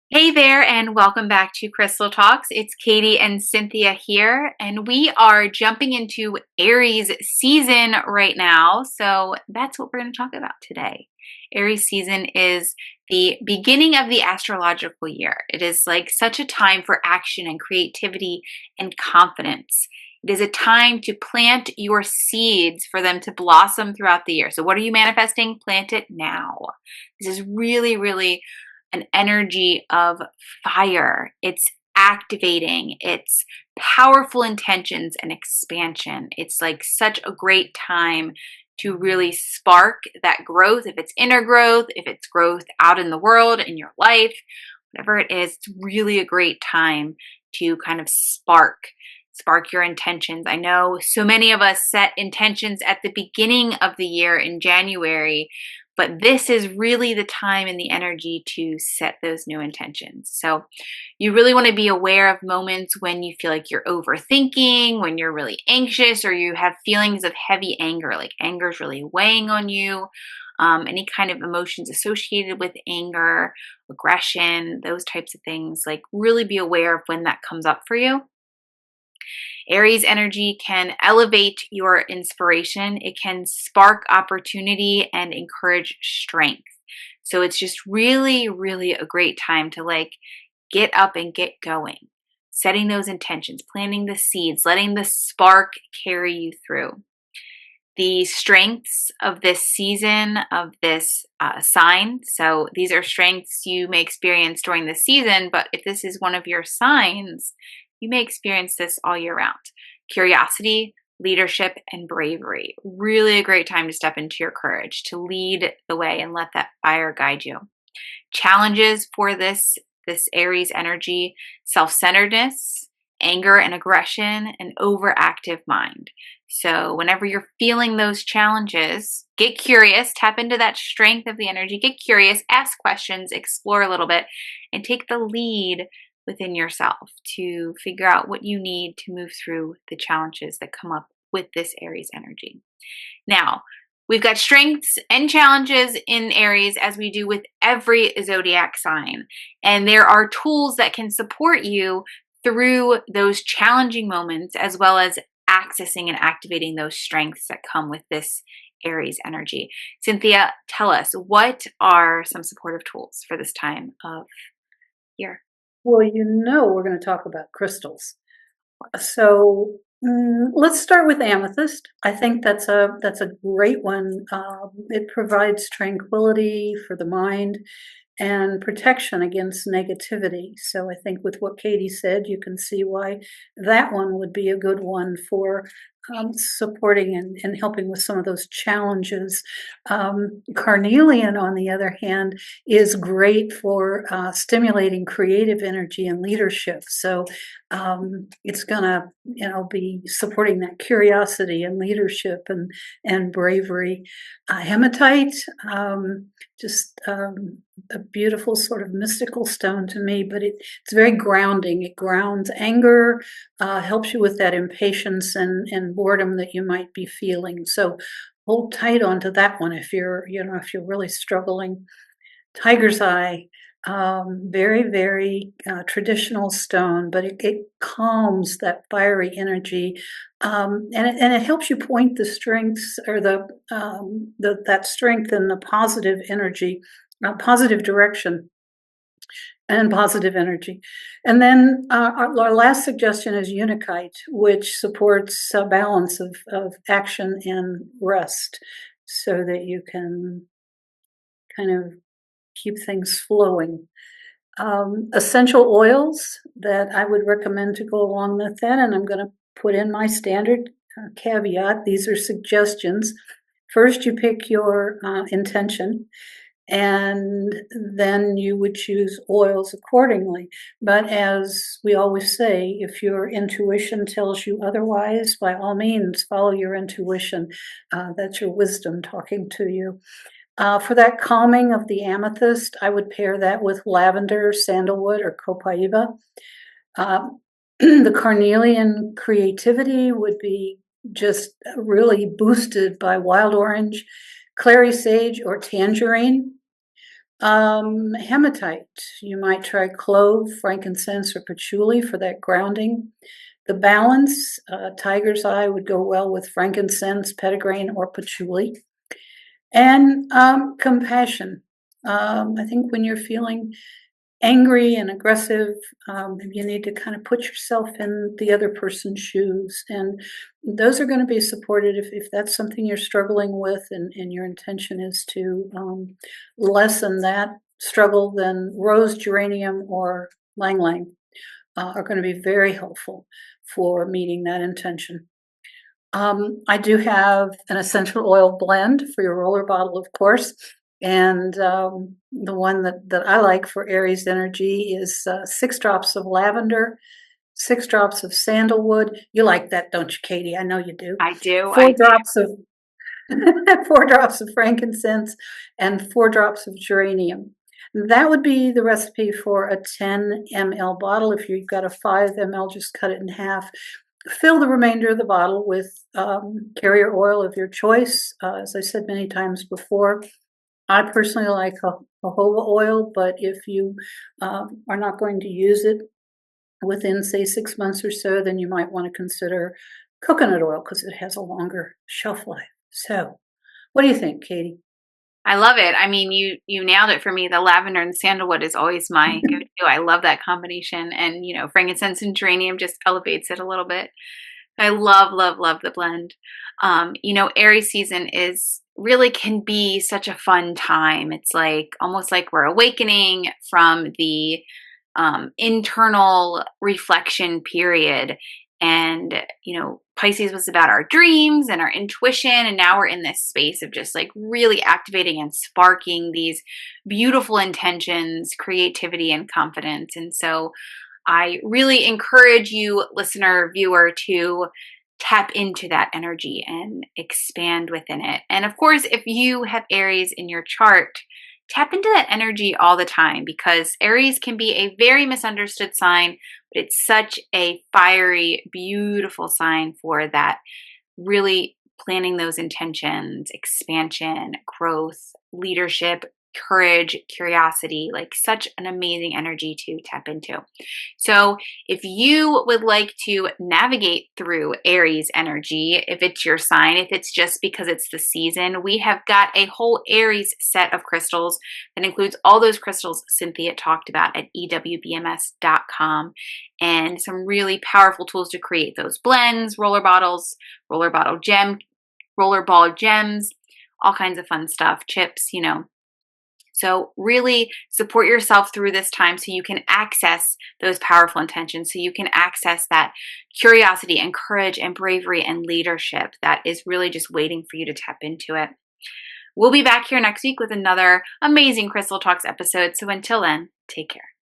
Hey there, and welcome back to Crystal Talks. It's Katie and Cynthia here, and we are jumping into Aries season right now. So that's what we're going to talk about today. Aries season is the beginning of the astrological year. It is like such a time for action and creativity and confidence. It is a time to plant your seeds for them to blossom throughout the year. So, what are you manifesting? Plant it now. This is really an energy of fire. It's activating, it's powerful intentions and expansion. It's like such a great time to really spark that growth. If it's inner growth, if it's growth out in the world, in your life, whatever it is, it's really a great time to kind of spark your intentions. I know so many of us set intentions at the beginning of the year in January, but this is really the time and the energy to set those new intentions. So you really want to be aware of moments when you feel like you're overthinking, when you're really anxious, or you have feelings of heavy anger, like anger is really weighing on you. Any kind of emotions associated with anger, aggression, those types of things, like really be aware of when that comes up for you. Aries energy can elevate your inspiration. It can spark opportunity and encourage strength. So it's just really a great time to like get up and get going, setting those intentions, planting the seeds, letting the spark carry you through. The strengths of this season, of this sign. So these are strengths you may experience during the season, but if this is one of your signs, you may experience this all year round. Curiosity, leadership, and bravery. Really a great time to step into your courage, to lead the way and let that fire guide you. Challenges for this Aries energy: self-centeredness, anger and aggression, and overactive mind. So whenever you're feeling those challenges, get curious, tap into that strength of the energy, get curious, ask questions, explore a little bit, and take the lead within yourself to figure out what you need to move through the challenges that come up with this Aries energy. Now, we've got strengths and challenges in Aries, as we do with every zodiac sign. And there are tools that can support you through those challenging moments, as well as accessing and activating those strengths that come with this Aries energy. Cynthia, tell us, what are some supportive tools for this time of year? Well, we're going to talk about crystals. So let's start with amethyst. I think that's a great one. It provides tranquility for the mind and protection against negativity. So I think with what Katie said, you can see why that one would be a good one for supporting and helping with some of those challenges. Carnelian, on the other hand, is great for stimulating creative energy and leadership. So it's gonna, be supporting that curiosity and leadership and bravery. Hematite, just a beautiful sort of mystical stone to me, but it's very grounding. It grounds anger, helps you with that impatience and boredom that you might be feeling. So hold tight onto that one if you're really struggling. Tiger's eye, very traditional stone, but it calms that fiery energy, and it helps you point the strengths or that strength in the positive energy, positive direction and positive energy. And then our last suggestion is Unikite, which supports a balance of action and rest, so that you can kind of keep things flowing. Essential oils that I would recommend to go along with that, and I'm going to put in my standard caveat. These are suggestions. First, you pick your intention, and then you would choose oils accordingly. But as we always say, if your intuition tells you otherwise, by all means, follow your intuition. That's your wisdom talking to you. For that calming of the amethyst, I would pair that with lavender, sandalwood, or copaiba. Uh, the carnelian creativity would be just really boosted by wild orange, clary sage, or tangerine. Hematite. You might try clove, frankincense, or patchouli for that grounding. The balance, tiger's eye would go well with frankincense, petitgrain, or patchouli. And compassion. I think when you're feeling angry and aggressive, you need to kind of put yourself in the other person's shoes. And those are going to be supported if that's something you're struggling with and your intention is to lessen that struggle, then rose, geranium, or lang lang are going to be very helpful for meeting that intention. I do have an essential oil blend for your roller bottle, of course. And the one that I like for Aries energy is 6 drops of lavender, 6 drops of sandalwood. You like that, don't you, Katie? I know you do. I do. Four drops of 4 drops of frankincense and 4 drops of geranium. That would be the recipe for a 10 ml bottle. If you've got a 5 ml, just cut it in half. Fill the remainder of the bottle with carrier oil of your choice. As I said many times before, I personally like jojoba oil, but if you are not going to use it within, say, 6 months or so, then you might want to consider coconut oil because it has a longer shelf life. So, what do you think, Katie? I love it. I mean, you nailed it for me. The lavender and sandalwood is always my go-to. I love that combination, and frankincense and geranium just elevates it a little bit. I love, love, love the blend. Aries season is really can be such a fun time. It's like almost like we're awakening from the internal reflection period. And, Pisces was about our dreams and our intuition. And now we're in this space of just like really activating and sparking these beautiful intentions, creativity, and confidence. And so I really encourage you, listener, viewer, to tap into that energy and expand within it. And of course, if you have Aries in your chart, tap into that energy all the time because Aries can be a very misunderstood sign, but it's such a fiery, beautiful sign for that really planning those intentions, expansion, growth, leadership, courage, curiosity, like such an amazing energy to tap into. So, if you would like to navigate through Aries energy, if it's your sign, if it's just because it's the season, we have got a whole Aries set of crystals that includes all those crystals Cynthia talked about at ewbms.com and some really powerful tools to create those blends, roller bottles, roller ball gems, all kinds of fun stuff, chips. So really support yourself through this time so you can access those powerful intentions, so you can access that curiosity and courage and bravery and leadership that is really just waiting for you to tap into it. We'll be back here next week with another amazing Crystal Talks episode. So until then, take care.